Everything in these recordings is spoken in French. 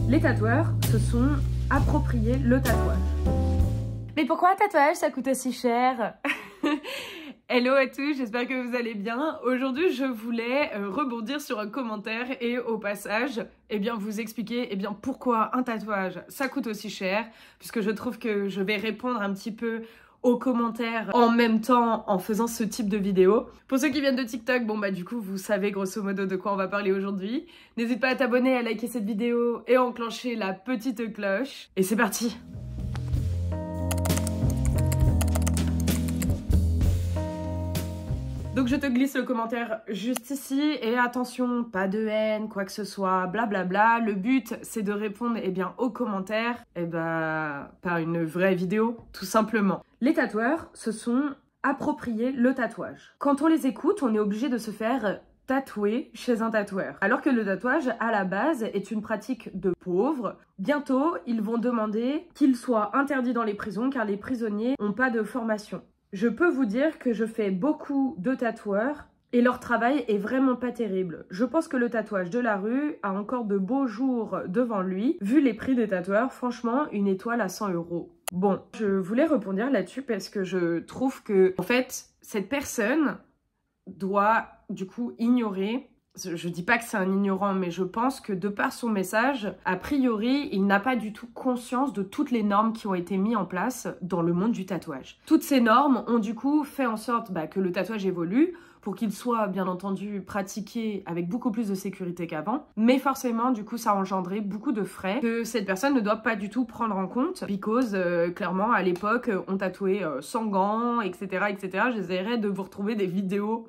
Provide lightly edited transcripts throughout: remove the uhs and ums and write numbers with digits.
Les tatoueurs se sont appropriés le tatouage. Mais pourquoi un tatouage ça coûte aussi cher? Hello à tous, j'espère que vous allez bien. Aujourd'hui, je voulais rebondir sur un commentaire et au passage, vous expliquer pourquoi un tatouage ça coûte aussi cher, puisque je trouve que je vais répondre un petit peu aux commentaires en même temps en faisant ce type de vidéo. Pour ceux qui viennent de TikTok, du coup vous savez grosso modo de quoi on va parler aujourd'hui. N'hésite pas à t'abonner, à liker cette vidéo et à enclencher la petite cloche. Et c'est parti! Donc je te glisse le commentaire juste ici et attention, pas de haine, quoi que ce soit, blablabla. Le but c'est de répondre aux commentaires par une vraie vidéo, tout simplement. Les tatoueurs se sont appropriés le tatouage. Quand on les écoute, on est obligé de se faire tatouer chez un tatoueur. Alors que le tatouage, à la base, est une pratique de pauvres. Bientôt, ils vont demander qu'il soit interdit dans les prisons car les prisonniers n'ont pas de formation. Je peux vous dire que je fais beaucoup de tatoueurs et leur travail est vraiment pas terrible. Je pense que le tatouage de la rue a encore de beaux jours devant lui. Vu les prix des tatoueurs, franchement, une étoile à 100 €. Bon, je voulais répondre là-dessus parce que je trouve que, en fait, cette personne doit, du coup, ignorer. Je dis pas que c'est un ignorant, mais je pense que de par son message, a priori, il n'a pas du tout conscience de toutes les normes qui ont été mises en place dans le monde du tatouage. Toutes ces normes ont du coup fait en sorte que le tatouage évolue pour qu'il soit bien entendu pratiqué avec beaucoup plus de sécurité qu'avant. Mais forcément, du coup, ça a engendré beaucoup de frais que cette personne ne doit pas du tout prendre en compte. Because, clairement, à l'époque, on tatouait sans gants, etc., etc. J'essaierai de vous retrouver des vidéos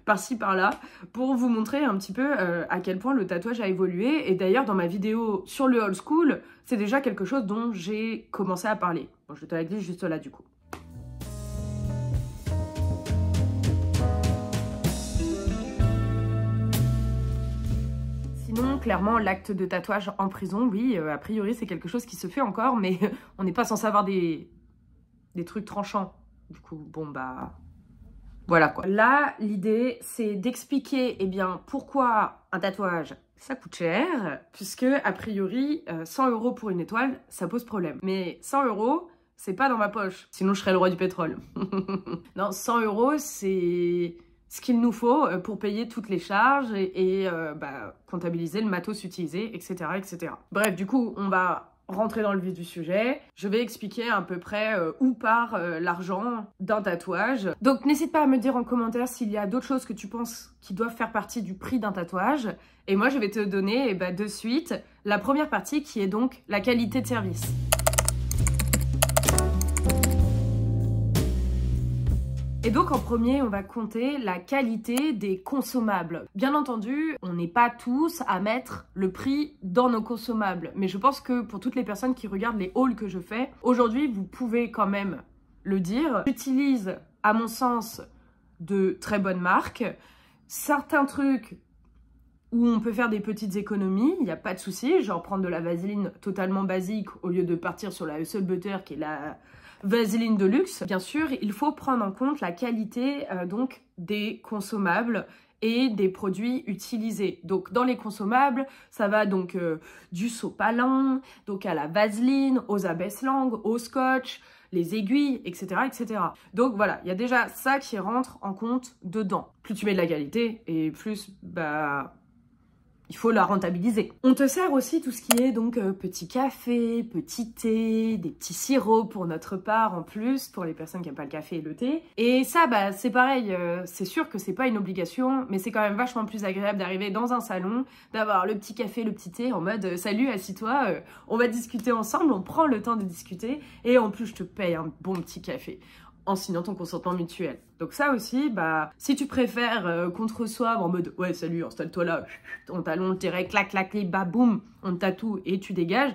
par-ci par-là pour vous montrer un petit peu à quel point le tatouage a évolué. Et d'ailleurs dans ma vidéo sur le old school, c'est déjà quelque chose dont j'ai commencé à parler. Bon, je te la glisse juste là du coup. Sinon, clairement, l'acte de tatouage en prison, oui, a priori c'est quelque chose qui se fait encore, mais on n'est pas censé avoir des trucs tranchants. Du coup, bon voilà quoi. Là, l'idée, c'est d'expliquer pourquoi un tatouage, ça coûte cher, puisque a priori, 100 € pour une étoile, ça pose problème. Mais 100 €, c'est pas dans ma poche, sinon je serais le roi du pétrole. Non, 100 €, c'est ce qu'il nous faut pour payer toutes les charges et comptabiliser le matos utilisé, etc., etc. Bref, du coup, on va rentrer dans le vif du sujet. Je vais expliquer à peu près où part l'argent d'un tatouage. Donc n'hésite pas à me dire en commentaire s'il y a d'autres choses que tu penses qui doivent faire partie du prix d'un tatouage. Et moi je vais te donner de suite la première partie qui est donc la qualité de service. Et donc en premier, on va compter la qualité des consommables. Bien entendu, on n'est pas tous à mettre le prix dans nos consommables. Mais je pense que pour toutes les personnes qui regardent les hauls que je fais, aujourd'hui, vous pouvez quand même le dire. J'utilise, à mon sens, de très bonnes marques. Certains trucs où on peut faire des petites économies, il n'y a pas de souci. Genre prendre de la vaseline totalement basique au lieu de partir sur la Hustle Butter qui est la vaseline de luxe. Bien sûr, il faut prendre en compte la qualité donc des consommables et des produits utilisés. Donc dans les consommables, ça va donc du sopalin, donc à la vaseline, aux abaisse-langues, au scotch, les aiguilles, etc., etc. Donc voilà, il y a déjà ça qui rentre en compte dedans. Plus tu mets de la qualité et plus il faut la rentabiliser. On te sert aussi tout ce qui est donc petit café, petit thé, des petits sirops pour notre part en plus, pour les personnes qui n'aiment pas le café et le thé. Et ça, c'est pareil, c'est sûr que c'est pas une obligation, mais c'est quand même vachement plus agréable d'arriver dans un salon, d'avoir le petit café, le petit thé en mode salut, assis-toi, on va discuter ensemble, on prend le temps de discuter et en plus je te paye un bon petit café en signant ton consentement mutuel. Donc ça aussi, si tu préfères qu'on te reçoive en mode « Ouais, salut, installe-toi là, ton talon, le tiret, clac, clac, clac, boum, on te tatoue et tu dégages »,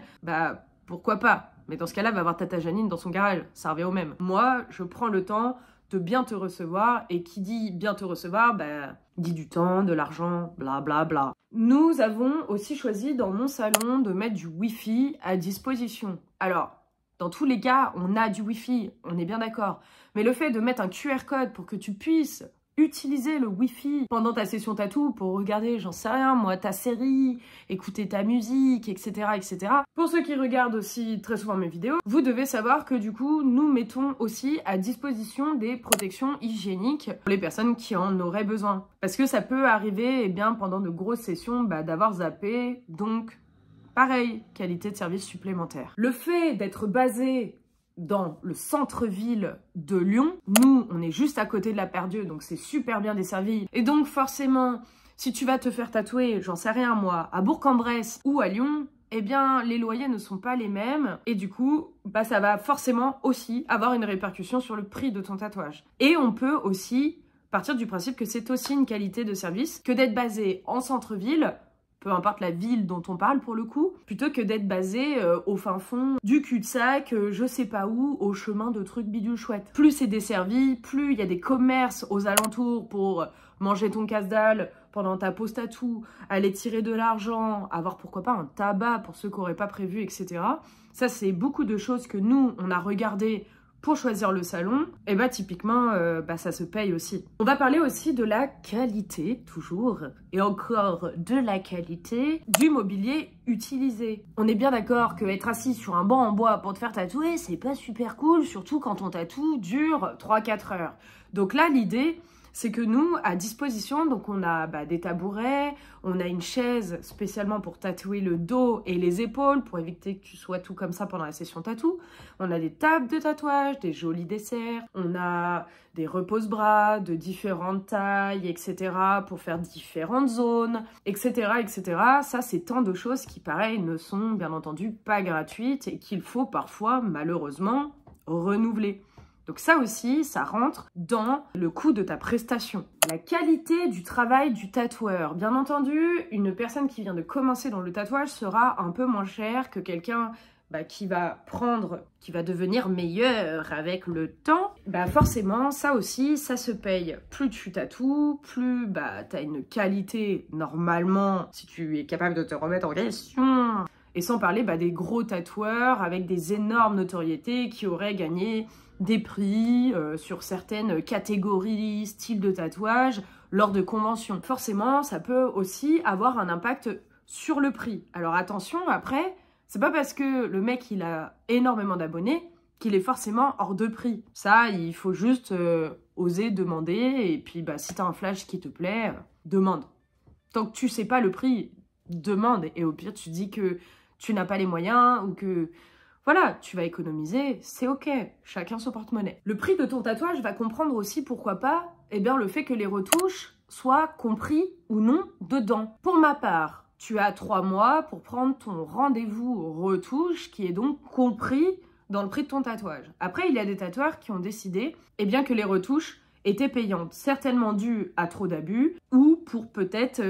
pourquoi pas. Mais dans ce cas-là, va voir Tata Janine dans son garage, ça revient au même. Moi, je prends le temps de bien te recevoir, et qui dit bien te recevoir, dit du temps, de l'argent, bla bla bla. Nous avons aussi choisi dans mon salon de mettre du Wi-Fi à disposition. Alors, dans tous les cas, on a du Wi-Fi, on est bien d'accord. Mais le fait de mettre un QR code pour que tu puisses utiliser le Wi-Fi pendant ta session tatou pour regarder, j'en sais rien moi, ta série, écouter ta musique, etc., etc. Pour ceux qui regardent aussi très souvent mes vidéos, vous devez savoir que du coup, nous mettons aussi à disposition des protections hygiéniques pour les personnes qui en auraient besoin. Parce que ça peut arriver, eh bien, pendant de grosses sessions, d'avoir zappé, donc pareil, qualité de service supplémentaire. Le fait d'être basé dans le centre-ville de Lyon, nous, on est juste à côté de la Paire-Dieu, donc c'est super bien desservi. Et donc forcément, si tu vas te faire tatouer, j'en sais rien moi, à Bourg-en-Bresse ou à Lyon, eh bien les loyers ne sont pas les mêmes et du coup, ça va forcément aussi avoir une répercussion sur le prix de ton tatouage. Et on peut aussi partir du principe que c'est aussi une qualité de service que d'être basé en centre-ville, peu importe la ville dont on parle pour le coup, plutôt que d'être basé au fin fond du cul-de-sac, je sais pas où, au chemin de trucs bidules chouettes. Plus c'est desservi, plus il y a des commerces aux alentours pour manger ton casse-dalle pendant ta pause tatou, aller tirer de l'argent, avoir pourquoi pas un tabac pour ceux qui n'auraient pas prévu, etc. Ça, c'est beaucoup de choses que nous, on a regardé pour choisir le salon, et typiquement, ça se paye aussi. On va parler aussi de la qualité, toujours, et encore de la qualité du mobilier utilisé. On est bien d'accord que être assis sur un banc en bois pour te faire tatouer, c'est pas super cool, surtout quand ton tatou dure 3-4 heures. Donc là, l'idée, c'est que nous, à disposition, donc on a des tabourets, on a une chaise spécialement pour tatouer le dos et les épaules, pour éviter que tu sois tout comme ça pendant la session tatou. On a des tables de tatouage, des jolis desserts, on a des repose-bras de différentes tailles, etc. pour faire différentes zones, etc., etc. Ça, c'est tant de choses qui, pareil, ne sont bien entendu pas gratuites et qu'il faut parfois, malheureusement, renouveler. Donc ça aussi, ça rentre dans le coût de ta prestation. La qualité du travail du tatoueur. Bien entendu, une personne qui vient de commencer dans le tatouage sera un peu moins chère que quelqu'un qui va devenir meilleur avec le temps. Forcément, ça aussi, ça se paye. Plus tu tatoues, plus t'as une qualité normalement, si tu es capable de te remettre en question. Et sans parler des gros tatoueurs avec des énormes notoriétés qui auraient gagné des prix sur certaines catégories, styles de tatouage, lors de conventions. Forcément, ça peut aussi avoir un impact sur le prix. Alors attention, après, c'est pas parce que le mec, il a énormément d'abonnés qu'il est forcément hors de prix. Ça, il faut juste oser demander, et puis si t'as un flash qui te plaît, demande. Tant que tu sais pas le prix, demande, et au pire, tu dis que tu n'as pas les moyens, ou que voilà, tu vas économiser, c'est ok, chacun son porte-monnaie. Le prix de ton tatouage va comprendre aussi, pourquoi pas, le fait que les retouches soient compris ou non dedans. Pour ma part, tu as 3 mois pour prendre ton rendez-vous retouche qui est donc compris dans le prix de ton tatouage. Après, il y a des tatoueurs qui ont décidé que les retouches étaient payantes, certainement dues à trop d'abus ou pour peut-être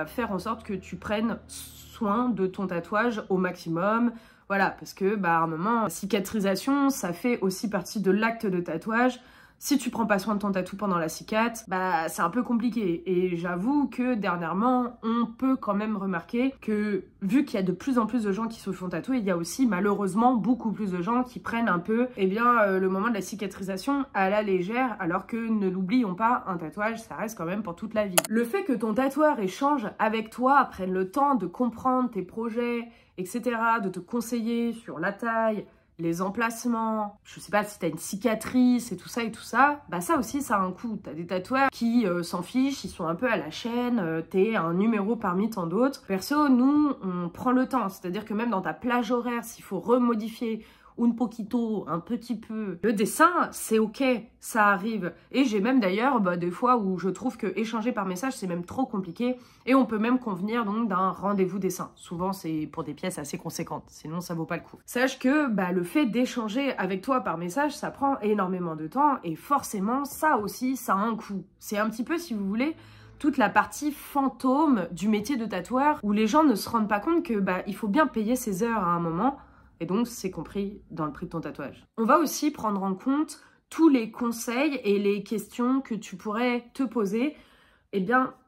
faire en sorte que tu prennes soin de ton tatouage au maximum. Voilà, parce que à un moment, la cicatrisation, ça fait aussi partie de l'acte de tatouage. Si tu prends pas soin de ton tatou pendant la cicat, c'est un peu compliqué. Et j'avoue que dernièrement, on peut quand même remarquer que vu qu'il y a de plus en plus de gens qui se font tatouer, il y a aussi malheureusement beaucoup plus de gens qui prennent un peu le moment de la cicatrisation à la légère, alors que ne l'oublions pas, un tatouage, ça reste quand même pour toute la vie. Le fait que ton tatoueur échange avec toi, prenne le temps de comprendre tes projets, etc., de te conseiller sur la taille, les emplacements, je sais pas si t'as une cicatrice et tout ça, ça aussi ça a un coût. T'as des tatoueurs qui s'en fichent, ils sont un peu à la chaîne, t'es un numéro parmi tant d'autres. Perso, nous, on prend le temps, c'est-à-dire que même dans ta plage horaire, s'il faut remodifier un poquito, un petit peu, le dessin, c'est ok, ça arrive. Et j'ai même d'ailleurs des fois où je trouve que échanger par message, c'est même trop compliqué, et on peut même convenir donc d'un rendez-vous dessin. Souvent, c'est pour des pièces assez conséquentes, sinon ça vaut pas le coup. Sache que le fait d'échanger avec toi par message, ça prend énormément de temps, et forcément, ça aussi, ça a un coût. C'est un petit peu, si vous voulez, toute la partie fantôme du métier de tatoueur, où les gens ne se rendent pas compte que il faut bien payer ses heures à un moment, et donc c'est compris dans le prix de ton tatouage. On va aussi prendre en compte tous les conseils et les questions que tu pourrais te poser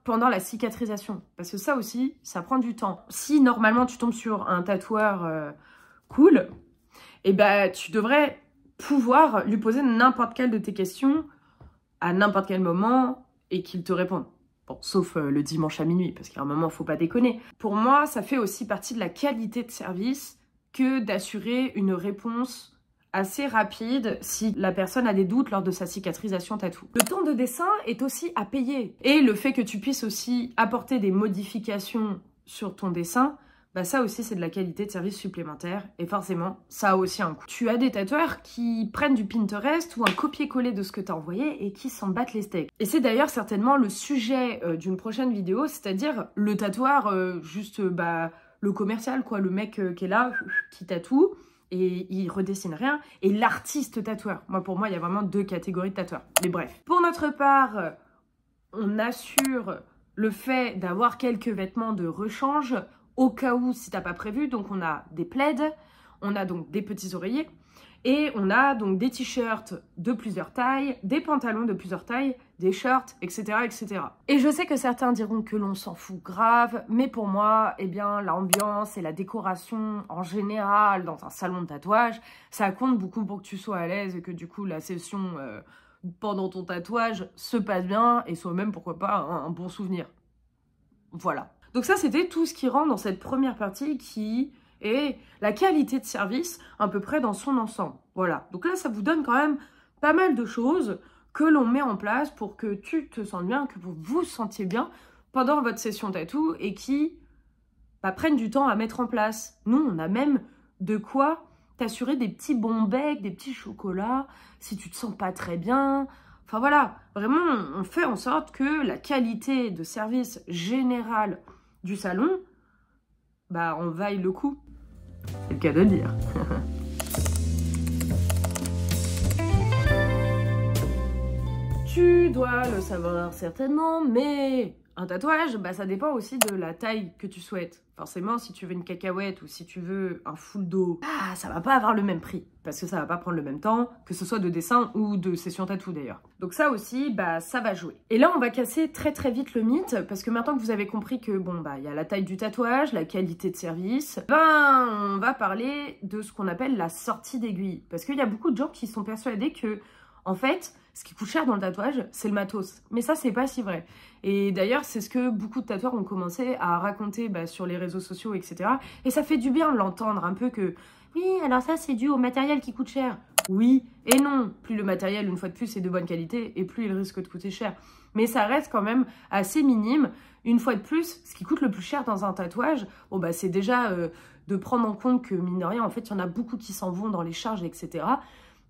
pendant la cicatrisation. Parce que ça aussi, ça prend du temps. Si normalement tu tombes sur un tatoueur cool, tu devrais pouvoir lui poser n'importe quelle de tes questions à n'importe quel moment et qu'ils te répondent. Bon, sauf le dimanche à minuit, parce qu'à un moment, faut pas déconner. Pour moi, ça fait aussi partie de la qualité de service que d'assurer une réponse assez rapide si la personne a des doutes lors de sa cicatrisation tatou. Le temps de dessin est aussi à payer. Et le fait que tu puisses aussi apporter des modifications sur ton dessin, bah ça aussi c'est de la qualité de service supplémentaire et forcément ça a aussi un coût. Tu as des tatoueurs qui prennent du Pinterest ou un copier-coller de ce que tu as envoyé et qui s'en battent les steaks. Et c'est d'ailleurs certainement le sujet d'une prochaine vidéo, c'est-à-dire le tatoueur le commercial quoi, le mec qui est là, qui tatoue, et il redessine rien, et l'artiste tatoueur. Pour moi, il y a vraiment 2 catégories de tatoueurs. Mais bref. Pour notre part, on assure le fait d'avoir quelques vêtements de rechange au cas où si t'as pas prévu. Donc on a des plaids, on a donc des petits oreillers, et on a donc des t-shirts de plusieurs tailles, des pantalons de plusieurs tailles, des shirts, etc., etc. Et je sais que certains diront que l'on s'en fout grave, mais pour moi, eh bien, l'ambiance et la décoration en général dans un salon de tatouage, ça compte beaucoup pour que tu sois à l'aise et que du coup, la session pendant ton tatouage se passe bien et soit même, pourquoi pas, un bon souvenir. Voilà. Donc ça, c'était tout ce qui rentre dans cette première partie qui et la qualité de service à peu près dans son ensemble. Voilà, donc là ça vous donne quand même pas mal de choses que l'on met en place pour que tu te sentes bien, que vous vous sentiez bien pendant votre session tatou et qui prennent du temps à mettre en place. Nous, on a même de quoi t'assurer des petits bons becs, des petits chocolats, si tu te sens pas très bien. Enfin voilà, vraiment on fait en sorte que la qualité de service général du salon, en vaille le coup. C'est le cas de le dire. Tu dois le savoir certainement, mais un tatouage, ça dépend aussi de la taille que tu souhaites. Forcément, si tu veux une cacahuète ou si tu veux un full dos, ça va pas avoir le même prix. Parce que ça va pas prendre le même temps, que ce soit de dessin ou de session tatou d'ailleurs. Donc ça aussi, ça va jouer. Et là, on va casser très très vite le mythe, parce que maintenant que vous avez compris que, il y a la taille du tatouage, la qualité de service, on va parler de ce qu'on appelle la sortie d'aiguille. Parce qu'il y a beaucoup de gens qui sont persuadés que, en fait, ce qui coûte cher dans le tatouage, c'est le matos. Mais ça, c'est pas si vrai. Et d'ailleurs, c'est ce que beaucoup de tatoueurs ont commencé à raconter sur les réseaux sociaux, etc. Et ça fait du bien de l'entendre un peu que, oui, alors ça, c'est dû au matériel qui coûte cher. Oui et non. Plus le matériel, une fois de plus, est de bonne qualité et plus il risque de coûter cher. Mais ça reste quand même assez minime. Une fois de plus, ce qui coûte le plus cher dans un tatouage, c'est déjà de prendre en compte que, mine de rien, en fait, il y en a beaucoup qui s'en vont dans les charges, etc.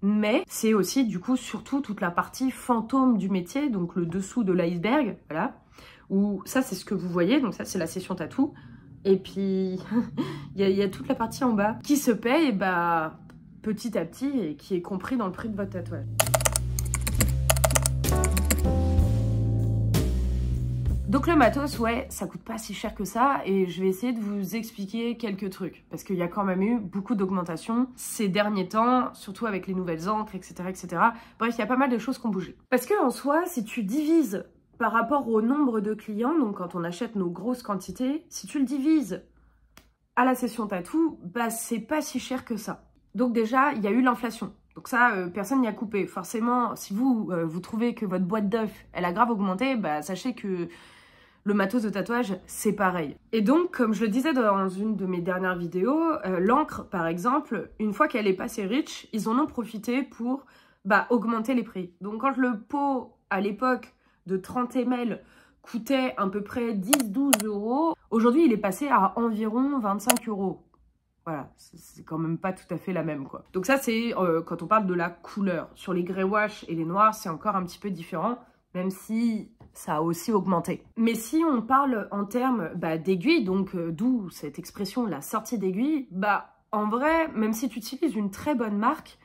Mais c'est aussi, du coup, surtout toute la partie fantôme du métier, donc le dessous de l'iceberg, voilà. Où ça, c'est ce que vous voyez, donc ça, c'est la session tatou. Et puis, il y a toute la partie en bas qui se paye, petit à petit, et qui est compris dans le prix de votre tatouage. Donc le matos, ouais, ça coûte pas si cher que ça et je vais essayer de vous expliquer quelques trucs parce qu'il y a quand même eu beaucoup d'augmentation ces derniers temps, surtout avec les nouvelles encres, etc., etc. Bref, il y a pas mal de choses qui ont bougé. Parce que en soi, si tu divises par rapport au nombre de clients, donc quand on achète nos grosses quantités, si tu le divises à la session tatou, c'est pas si cher que ça. Donc déjà, il y a eu l'inflation. Donc ça, personne n'y a coupé. Forcément, si vous trouvez que votre boîte d'œufs, elle a grave augmenté, sachez que le matos de tatouage, c'est pareil. Et donc, comme je le disais dans une de mes dernières vidéos, l'encre, par exemple, une fois qu'elle est passée riche, ils en ont profité pour augmenter les prix. Donc, quand le pot, à l'époque, de 30 ml coûtait à peu près 10-12 €, aujourd'hui, il est passé à environ 25 €. Voilà, c'est quand même pas tout à fait la même, quoi. Donc ça, c'est quand on parle de la couleur. Sur les grey wash et les noirs, c'est encore un petit peu différent, même si ça a aussi augmenté. Mais si on parle en termes d'aiguille, donc d'où cette expression, la sortie d'aiguille, en vrai, même si tu utilises une très bonne marque,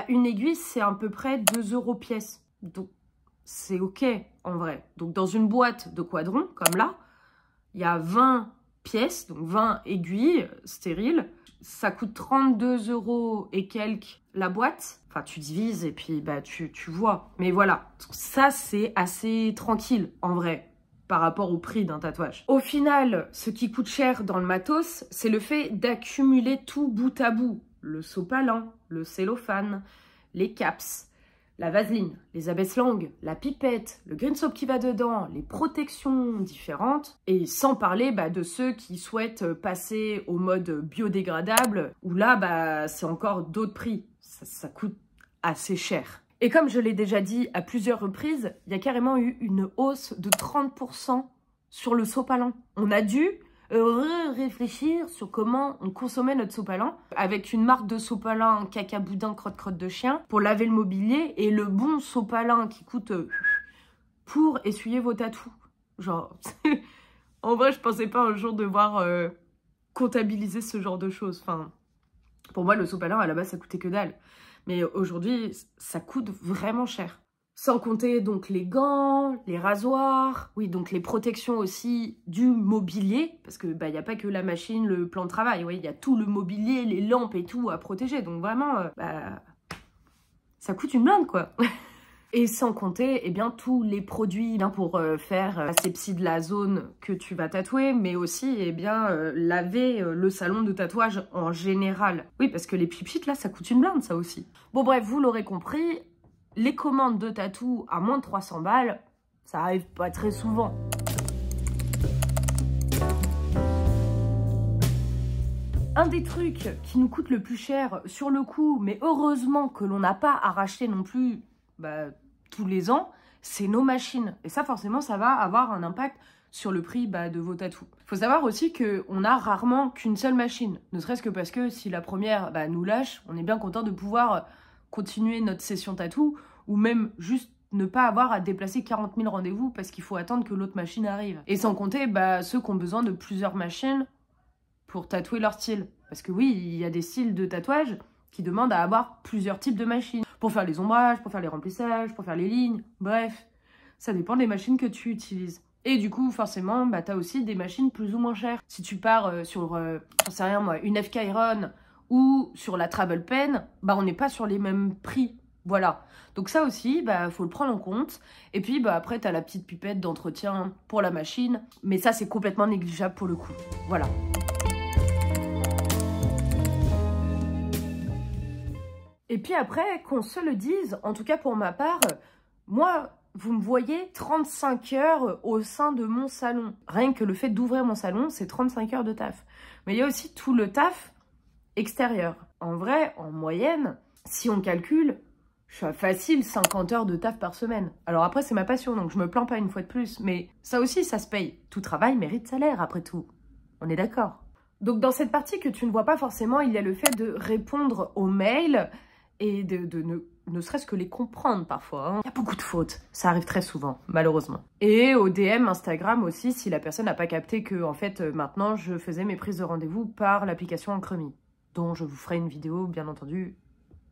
une aiguille, c'est à peu près 2 € pièce. Donc, c'est ok, en vrai. Donc, dans une boîte de quadrons, comme là, il y a 20 pièces, donc 20 aiguilles stériles. Ça coûte 32 € et quelques la boîte. Enfin, tu divises et puis tu vois. Mais voilà, ça c'est assez tranquille en vrai par rapport au prix d'un tatouage. Au final, ce qui coûte cher dans le matos, c'est le fait d'accumuler tout bout à bout. Le sopalin, le cellophane, les caps, la vaseline, les abaisse-langues, la pipette, le green soap qui va dedans, les protections différentes. Et sans parler de ceux qui souhaitent passer au mode biodégradable, où là, c'est encore d'autres prix. Ça coûte assez cher. Et comme je l'ai déjà dit à plusieurs reprises, il y a carrément eu une hausse de 30% sur le sopalin. On a dû réfléchir sur comment on consommait notre sopalin avec une marque de sopalin caca boudin crotte de chien pour laver le mobilier et le bon sopalin qui coûte pour essuyer vos tatous. Genre, en vrai, je pensais pas un jour devoir comptabiliser ce genre de choses. Enfin, pour moi, le sopalin, à la base, ça coûtait que dalle. Mais aujourd'hui, ça coûte vraiment cher. Sans compter donc les gants, les rasoirs, oui, donc les protections aussi du mobilier, parce que y a pas que la machine, le plan de travail, oui, il y a tout le mobilier, les lampes et tout à protéger. Donc vraiment, ça coûte une blinde, quoi. Et sans compter, eh bien, tous les produits pour faire l'asepsie de la zone que tu vas tatouer, mais aussi, eh bien, laver le salon de tatouage en général. Oui, parce que les pipites, là, ça coûte une blinde, ça aussi. Bon, bref, vous l'aurez compris, les commandes de tatou à moins de 300 balles, ça arrive pas très souvent. Un des trucs qui nous coûte le plus cher sur le coup, mais heureusement que l'on n'a pas à racheter non plus tous les ans, c'est nos machines. Et ça, forcément, ça va avoir un impact sur le prix de vos tatous. Il faut savoir aussi qu'on a rarement qu'une seule machine. Ne serait-ce que parce que si la première nous lâche, on est bien content de pouvoir continuer notre session tatou ou même juste ne pas avoir à déplacer 40 000 rendez-vous parce qu'il faut attendre que l'autre machine arrive. Et sans compter ceux qui ont besoin de plusieurs machines pour tatouer leur style. Parce que oui, il y a des styles de tatouage qui demandent à avoir plusieurs types de machines. Pour faire les ombrages, pour faire les remplissages, pour faire les lignes, bref. Ça dépend des machines que tu utilises. Et du coup, forcément, t'as aussi des machines plus ou moins chères. Si tu pars sur, j'en sais rien moi, une FK Iron ou sur la Travel Pen, on n'est pas sur les mêmes prix. Voilà. Donc ça aussi, faut le prendre en compte. Et puis après, t'as la petite pipette d'entretien pour la machine. Mais ça, c'est complètement négligeable pour le coup. Voilà. Et puis après, qu'on se le dise, en tout cas pour ma part, moi, vous me voyez 35 heures au sein de mon salon. Rien que le fait d'ouvrir mon salon, c'est 35 heures de taf. Mais il y a aussi tout le taf extérieur. En vrai, en moyenne, si on calcule, je suis à facile 50 heures de taf par semaine. Alors après, c'est ma passion, donc je me plains pas une fois de plus. Mais ça aussi, ça se paye. Tout travail mérite salaire, après tout. On est d'accord. Donc dans cette partie que tu ne vois pas forcément, il y a le fait de répondre aux mails et de ne serait-ce que les comprendre parfois. Il y a beaucoup de fautes, ça arrive très souvent, malheureusement. Et au DM Instagram aussi, si la personne n'a pas capté que, en fait, maintenant, je faisais mes prises de rendez-vous par l'application Encremi, dont je vous ferai une vidéo, bien entendu,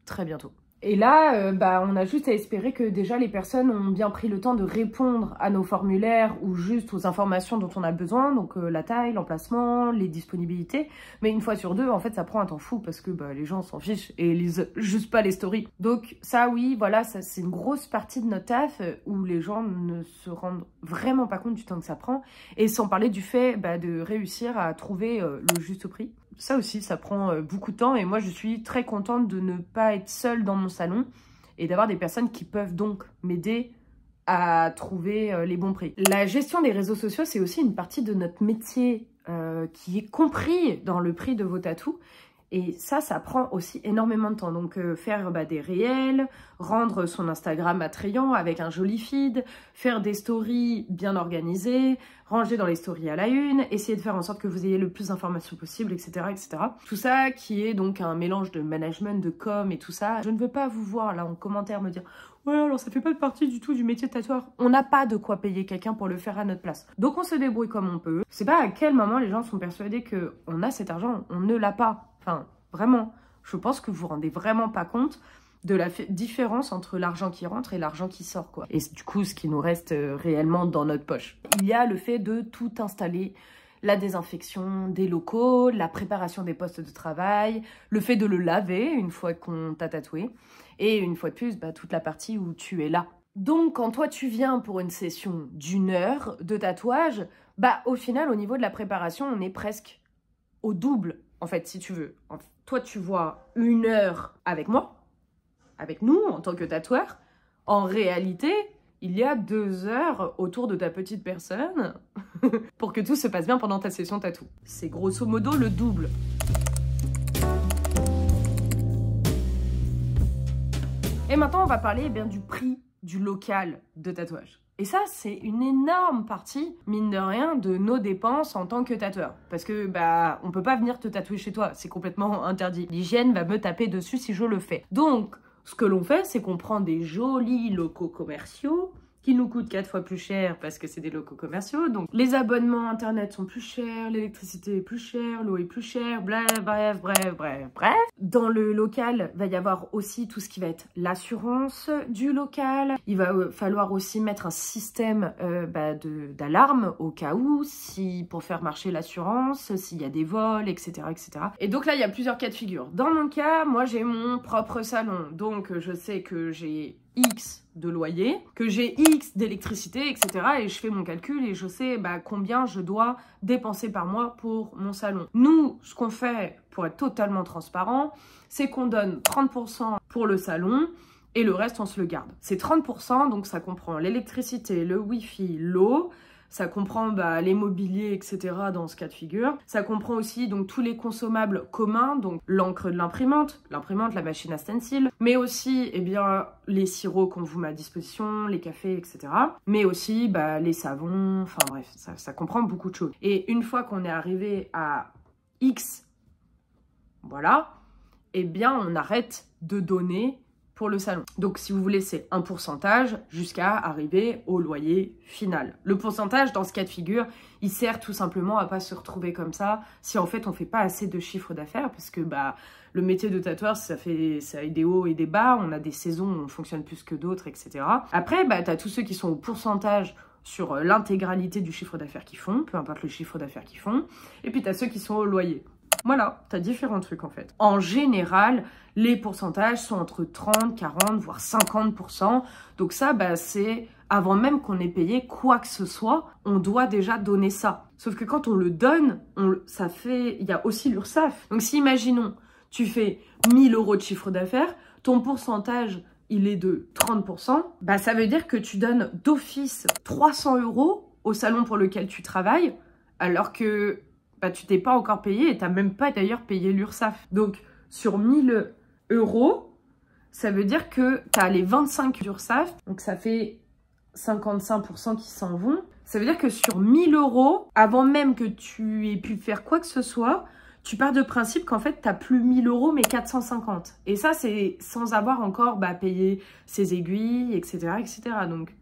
très bientôt. Et là, on a juste à espérer que déjà les personnes ont bien pris le temps de répondre à nos formulaires ou juste aux informations dont on a besoin, donc la taille, l'emplacement, les disponibilités. Mais une fois sur deux, en fait, ça prend un temps fou parce que les gens s'en fichent et lisent juste pas les stories. Donc ça, oui, voilà, ça c'est une grosse partie de notre taf où les gens ne se rendent vraiment pas compte du temps que ça prend. Et sans parler du fait de réussir à trouver le juste prix. Ça aussi, ça prend beaucoup de temps et moi, je suis très contente de ne pas être seule dans mon salon et d'avoir des personnes qui peuvent donc m'aider à trouver les bons prix. La gestion des réseaux sociaux, c'est aussi une partie de notre métier qui est compris dans le prix de vos tatous. Et ça prend aussi énormément de temps. Donc faire des réels, rendre son Instagram attrayant avec un joli feed, faire des stories bien organisées, ranger dans les stories à la une, essayer de faire en sorte que vous ayez le plus d'informations possible, etc., etc. Tout ça qui est donc un mélange de management, de com et tout ça. Je ne veux pas vous voir là en commentaire me dire « Ouais, alors ça fait pas partie du tout du métier de tatoueur. » On n'a pas de quoi payer quelqu'un pour le faire à notre place. Donc on se débrouille comme on peut. Je sais pas à quel moment les gens sont persuadés qu'on a cet argent. On ne l'a pas. Enfin, vraiment, je pense que vous vous rendez vraiment pas compte de la différence entre l'argent qui rentre et l'argent qui sort, quoi. Et du coup, ce qui nous reste réellement dans notre poche. Il y a le fait de tout installer, la désinfection des locaux, la préparation des postes de travail, le fait de le laver une fois qu'on t'a tatoué, et une fois de plus, toute la partie où tu es là. Donc, quand toi, tu viens pour une session d'1 heure de tatouage, au final, au niveau de la préparation, on est presque au double. En fait, si tu veux, toi, tu vois 1 heure avec moi, avec nous, en tant que tatoueur. En réalité, il y a 2 heures autour de ta petite personne pour que tout se passe bien pendant ta session tatou. C'est grosso modo le double. Et maintenant, on va parler eh bien, du prix du local de tatouage. Et ça, c'est une énorme partie, mine de rien, de nos dépenses en tant que tatoueur. Parce que, on peut pas venir te tatouer chez toi, c'est complètement interdit. L'hygiène va me taper dessus si je le fais. Donc, ce que l'on fait, c'est qu'on prend des jolis locaux commerciaux, qui nous coûtent 4 fois plus cher parce que c'est des locaux commerciaux. Donc, les abonnements internet sont plus chers, l'électricité est plus chère, l'eau est plus chère, bref. Dans le local, va y avoir aussi tout ce qui va être l'assurance du local. Il va falloir aussi mettre un système d'alarme au cas où, pour faire marcher l'assurance, s'il y a des vols, etc., etc. Et donc là, il y a plusieurs cas de figure. Dans mon cas, moi, j'ai mon propre salon. Donc, je sais que j'ai X de loyer, que j'ai X d'électricité, etc. Et je fais mon calcul et je sais combien je dois dépenser par mois pour mon salon. Nous, ce qu'on fait, pour être totalement transparent, c'est qu'on donne 30% pour le salon et le reste, on se le garde. C'est 30%, donc ça comprend l'électricité, le wifi, l'eau, ça comprend les mobiliers, etc. dans ce cas de figure. Ça comprend aussi donc tous les consommables communs, donc l'encre de l'imprimante, la machine à stencil, mais aussi les sirops qu'on vous met à disposition, les cafés, etc. Mais aussi les savons, enfin bref, ça comprend beaucoup de choses. Et une fois qu'on est arrivé à X, voilà, on arrête de donner pour le salon. Donc, si vous voulez, c'est un pourcentage jusqu'à arriver au loyer final. Le pourcentage, dans ce cas de figure, il sert tout simplement à pas se retrouver comme ça si en fait on fait pas assez de chiffre d'affaires parce que le métier de tatoueur, ça a des hauts et des bas, on a des saisons où on fonctionne plus que d'autres, etc. Après, tu as tous ceux qui sont au pourcentage sur l'intégralité du chiffre d'affaires qu'ils font, peu importe le chiffre d'affaires qu'ils font, et puis tu as ceux qui sont au loyer. Voilà, tu as différents trucs en fait. En général, les pourcentages sont entre 30, 40, voire 50%. Donc ça, c'est avant même qu'on ait payé quoi que ce soit, on doit déjà donner ça. Sauf que quand on le donne, il y a aussi l'URSSAF. Donc si, imaginons, tu fais 1000 € de chiffre d'affaires, ton pourcentage, il est de 30%, ça veut dire que tu donnes d'office 300 € au salon pour lequel tu travailles, alors que tu t'es pas encore payé et tu n'as même pas d'ailleurs payé l'URSSAF. Donc, sur 1000 €, ça veut dire que tu as les 25 d'URSSAF, donc ça fait 55% qui s'en vont. Ça veut dire que sur 1000 €, avant même que tu aies pu faire quoi que ce soit, tu pars de principe qu'en fait, tu n'as plus 1000 € mais 450. Et ça, c'est sans avoir encore payé ses aiguilles, etc., etc. Donc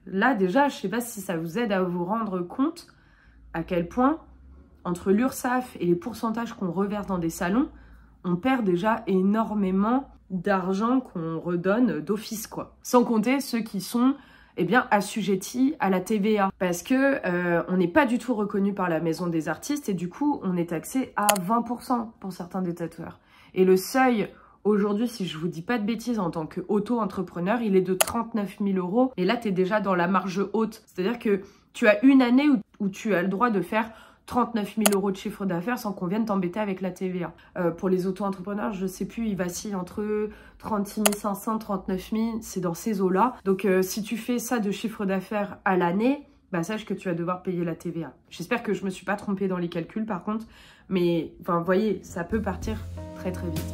là, déjà, je ne sais pas si ça vous aide à vous rendre compte à quel point entre l'URSSAF et les pourcentages qu'on reverse dans des salons, on perd déjà énormément d'argent qu'on redonne d'office, quoi. Sans compter ceux qui sont assujettis à la TVA. Parce que on n'est pas du tout reconnu par la maison des artistes et du coup, on est taxé à 20% pour certains des tatoueurs. Et le seuil, aujourd'hui, si je vous dis pas de bêtises, en tant qu'auto-entrepreneur, il est de 39 000 €. Et là, tu es déjà dans la marge haute. C'est-à-dire que tu as une année où tu as le droit de faire 39 000 € de chiffre d'affaires sans qu'on vienne t'embêter avec la TVA. Pour les auto-entrepreneurs, je sais plus, il vacille entre 36 500, 39 000, c'est dans ces eaux-là. Donc, si tu fais ça de chiffre d'affaires à l'année, sache que tu vas devoir payer la TVA. J'espère que je me suis pas trompée dans les calculs, par contre. Mais, vous voyez, ça peut partir très, très vite.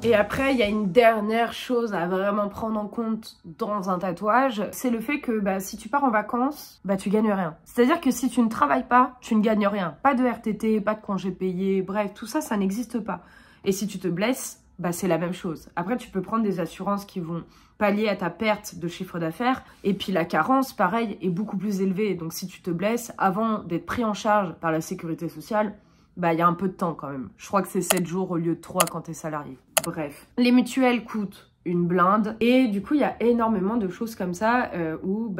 Et après, il y a une dernière chose à vraiment prendre en compte dans un tatouage, c'est le fait que si tu pars en vacances, tu gagnes rien. C'est-à-dire que si tu ne travailles pas, tu ne gagnes rien. Pas de RTT, pas de congé payé, bref, tout ça, ça n'existe pas. Et si tu te blesses, c'est la même chose. Après, tu peux prendre des assurances qui vont pallier à ta perte de chiffre d'affaires. Et puis la carence, pareil, est beaucoup plus élevée. Donc si tu te blesses, avant d'être pris en charge par la sécurité sociale, il y a un peu de temps quand même. Je crois que c'est 7 jours au lieu de 3 quand tu es salarié. Bref, les mutuelles coûtent une blinde et du coup il y a énormément de choses comme ça où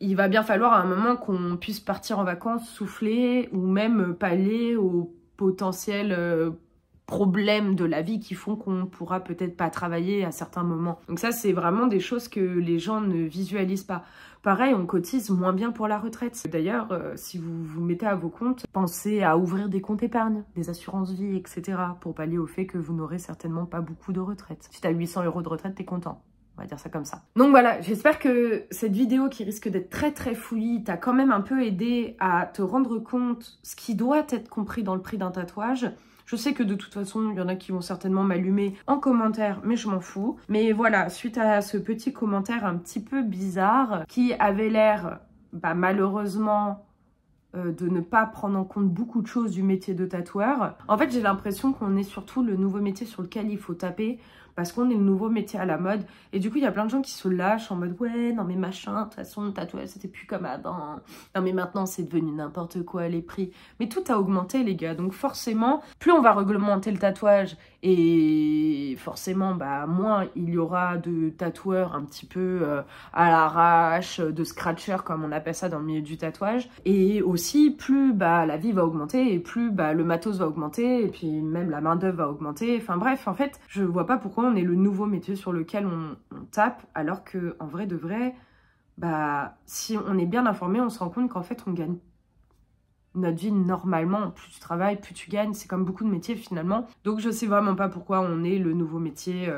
il va bien falloir à un moment qu'on puisse partir en vacances, souffler ou même pallier aux potentiels problèmes de la vie qui font qu'on pourra peut-être pas travailler à certains moments. Donc ça, c'est vraiment des choses que les gens ne visualisent pas. pareil, on cotise moins bien pour la retraite. D'ailleurs, si vous vous mettez à vos comptes, pensez à ouvrir des comptes épargne, des assurances vie, etc. pour pallier au fait que vous n'aurez certainement pas beaucoup de retraite. Si tu as 800 € de retraite, t'es content. On va dire ça comme ça. Donc voilà, j'espère que cette vidéo qui risque d'être très fouillie t'a quand même un peu aidé à te rendre compte ce qui doit être compris dans le prix d'un tatouage. Je sais que de toute façon, il y en a qui vont certainement m'allumer en commentaire, mais je m'en fous. Mais voilà, suite à ce petit commentaire un petit peu bizarre, qui avait l'air, malheureusement, de ne pas prendre en compte beaucoup de choses du métier de tatoueur. En fait, j'ai l'impression qu'on est surtout le nouveau métier sur lequel il faut taper, parce qu'on est le nouveau métier à la mode. Et du coup, il y a plein de gens qui se lâchent en mode « Ouais, non mais machin, de toute façon, le tatouage, c'était plus comme avant. Non mais maintenant, c'est devenu n'importe quoi, les prix. » Mais tout a augmenté, les gars. Donc forcément, plus on va réglementer le tatouage, et forcément, moins il y aura de tatoueurs un petit peu à l'arrache, de scratchers, comme on appelle ça dans le milieu du tatouage. Et aussi, plus la vie va augmenter, et plus le matos va augmenter, et puis même la main-d'œuvre va augmenter. Enfin bref, en fait, je vois pas pourquoi on est le nouveau métier sur lequel on tape, alors que en vrai de vrai, si on est bien informé, on se rend compte qu'en fait on gagne notre vie normalement. Plus tu travailles, plus tu gagnes. C'est comme beaucoup de métiers finalement. Donc je sais vraiment pas pourquoi on est le nouveau métier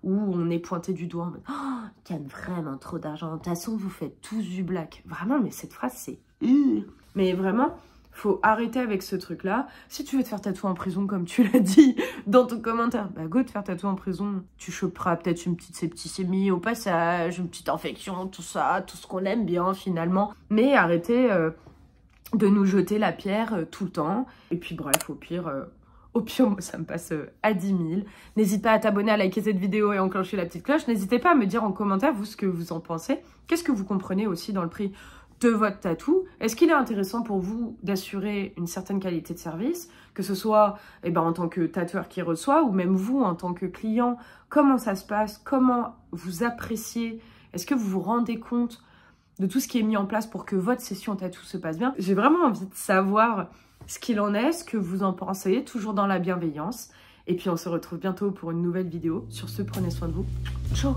où on est pointé du doigt en mode « Oh, il gagne vraiment trop d'argent. De toute façon, vous faites tous du black. » Vraiment, mais cette phrase, c'est... Mais vraiment... Faut arrêter avec ce truc-là. Si tu veux te faire tatouer en prison, comme tu l'as dit dans ton commentaire, go te faire tatouer en prison. Tu choperas peut-être une petite septicémie au passage, une petite infection, tout ça, tout ce qu'on aime bien finalement. Mais arrêtez de nous jeter la pierre tout le temps. Et puis bref, au pire, ça me passe à 10 000. N'hésite pas à t'abonner, à liker cette vidéo et à enclencher la petite cloche. N'hésitez pas à me dire en commentaire, vous, ce que vous en pensez. Qu'est-ce que vous comprenez aussi dans le prix de votre tatou? Est-ce qu'il est intéressant pour vous d'assurer une certaine qualité de service, que ce soit en tant que tatoueur qui reçoit, ou même vous en tant que client? Comment ça se passe? Comment vous appréciez? Est-ce que vous vous rendez compte de tout ce qui est mis en place pour que votre session tatou se passe bien? J'ai vraiment envie de savoir ce qu'il en est, ce que vous en pensez, toujours dans la bienveillance. Et puis on se retrouve bientôt pour une nouvelle vidéo. Sur ce, prenez soin de vous. Ciao!